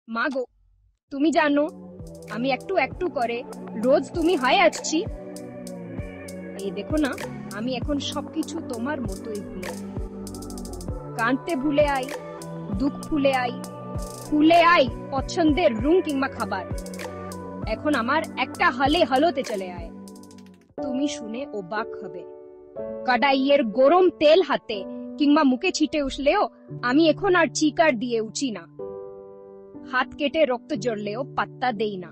মা গো, তুমি জানো আমি একটু একটু করে রোজ তুমি হায় আসছি। এই দেখো না, আমি এখন সবকিছু তোমার মতোই ভুলে কাঁদতে ভুলে আই, দুঃখ ভুলে আই পছন্দের রুম কিংবা খাবার। এখন আমার একটা হালে হালোতে চলে আয়। তুমি শুনে অবাক হবে, কড়াইয়ের গরম তেল হাতে কিংবা মুখে ছিটে উঠলেও আমি এখন আর চিকার দিয়ে উঠি না। হাত কেটে রক্ত জড়লেও পাত্তা দেই না।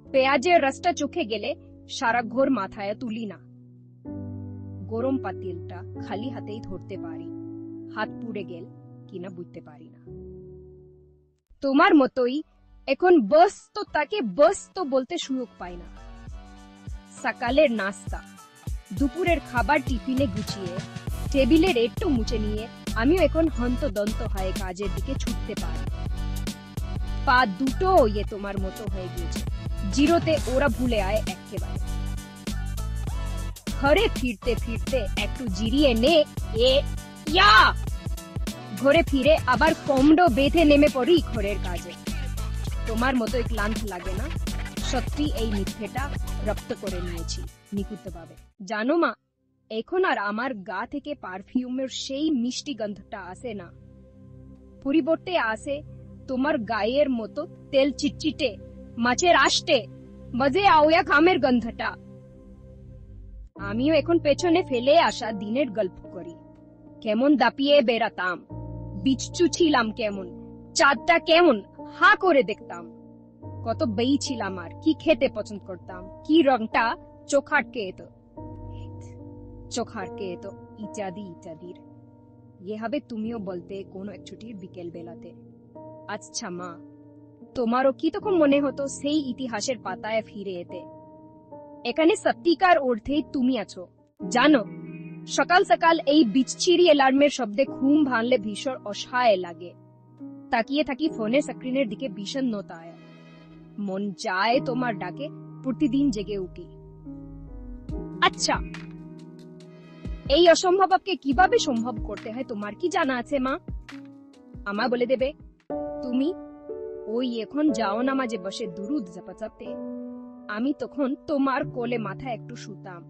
পেঁয়াজের রসটা চোখে গেলে সারা ঘোর মাথায় তুলি না। গরম পাতিলটা খালি হাতেই ধরতে পারি, হাত পুড়ে গেল কিনা বুঝতে পারি না। তোমার মতোই এখন বস তো তাকে বস তো বলতে সুযোগ পাই না। সকালের নাস্তা, দুপুরের খাবার টিফিনে গুছিয়ে টেবিলের একটু মুছে নিয়ে আমিও এখন হন্তদন্ত হয়ে কাজের দিকে ছুটতে পারি। পা দুটো তোমার মতো হয়ে গিয়েছে, জিরোতে ওরা ভুলে আয় একেবারে। ঘরে ফিরতে ফিরতে একটু জিরিয়ে নে ঘরে ফিরে আবার কমডো বেঁধে নেমে পড়ি ঘরের কাজে। তোমার মতো ক্লান্ত লাগে না? সত্যি এই মিথ্যেটা রপ্ত করে নিয়েছি নিখুঁতভাবে। জানো মা, এখন আর আমার গা থেকে পারফিউমের সেই মিষ্টি গন্ধটা আসে না। পরিবর্তে আসে তোমার গায়ের মতো তেল চিটচিটে মাছের আষ্টে মজে আওয়া খামের গন্ধটা। আমিও এখন পেছনে ফেলে আসা দিনের গল্প করি। কেমন দাপিয়ে বেড়াতাম, বিচ্ছু ছিলাম কেমন, চাঁদটা কেমন হা করে দেখতাম, কত বেই ছিলাম আর কি খেতে পছন্দ করতাম, কি রংটা চোখ আটকে এত ইত্যাদি ইত্যাদির। এভাবে তুমিও বলতে কোনো এক ছুটির বিকেল বেলাতে। আচ্ছা মা, তোমারও কি তখন মনে হতো সেই ইতিহাসের পাতায় ফিরে এতে? এখানে সত্যিকার অর্থেই তুমি আছো। জানো, সকাল সকাল এই বিচ্ছিরি অ্যালার্মের শব্দে ঘুম ভাঙলে ভীষণ অসহায় লাগে। তাকিয়ে থাকি ফোনের স্ক্রিনের দিকে বিষণ্ণতায়। মন চায় তোমার ডাকে প্রতিদিন জেগে উঠি। আচ্ছা, এই অসম্ভবকে কিভাবে সম্ভব করতে হয় তোমার কি জানা আছে মা? আমায় বলে দেবে? তুমি ওই এখন যাও নামাজে বসে দুরুদ চাপাতে, আমি তখন তোমার কোলে মাথায় একটু শুতাম।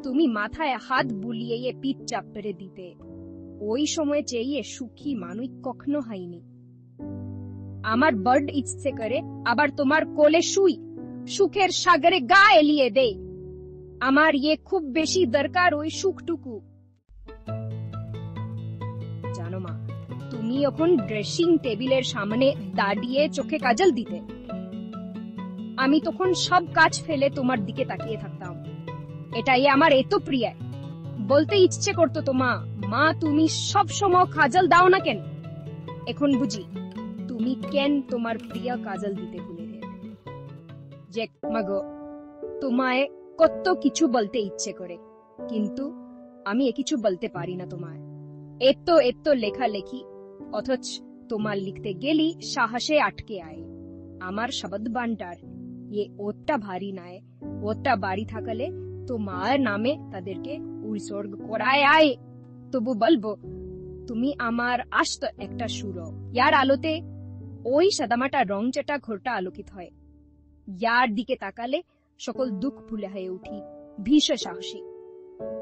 তুমি মাথায় হাত বুলিয়ে পিঠ চাপড়ে দিতে। ওই সময় চেয়ে সুখী মানুষ কখনো হয়নি। আমার বড় ইচ্ছে করে আবার তোমার কোলে শুই, সুখের সাগরে গা এলিয়ে দেই। আমার খুব বেশি দরকার ওই সুখটুকু। জানো মা, তুমি এখন ড্রেসিং টেবিলের সামনে দাঁড়িয়ে চোখে কাজল দিতে, আমি তখন সব কাজ ফেলে তোমার দিকে তাকিয়ে থাকতাম। এটাই আমার এত প্রিয়। বলতে ইচ্ছে করতো তো মা, মা তুমি সব সময় কাজল দাও না কেন? এখন বুঝি তুমি কেন তোমার প্রিয় কাজল দিতে ভুলে গেলে। যে মাগো, তোমায় কত কিছু বলতে ইচ্ছে করে, কিন্তু আমি কিছু বলতে পারি না তোমায়। এত লেখালেখি, অথচ তোমার লিখতে গেলি সাহসে আটকে আয়। আমার শব্দ ভান্ডার ওটা ভারী নয়, ওটা বাড়ি থাকলে তোমার নামে তাদেরকে উৎসর্গ করায় আয়। তবু বলবো, তুমি আমার আস্ত একটা সুর। ইয়ার আলোতে ওই সাদামাটা রং চেটা ঘরটা আলোকিত হয়। ইয়ার দিকে তাকালে সকল দুঃখ ভুলে হয়ে উঠি ভীষণ সাহসী।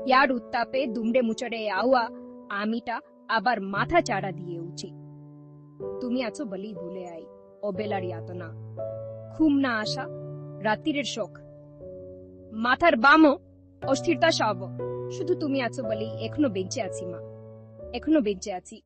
ইয়ার উত্তাপে দুমড়ে মুচড়ে আওয়া আমিটা আবার মাথা চাড়া দিয়ে উঠি। তুমি আছো বলি ভুলে আই অবেলার ইয়াতনা, ঘুম না আসা রাত্রির শোক, মাথার বামও অস্থিরতা সব। শুধু তুমি আছো বলি এখনো বেঁচে আছি মা, এখনো বেঁচে আছি।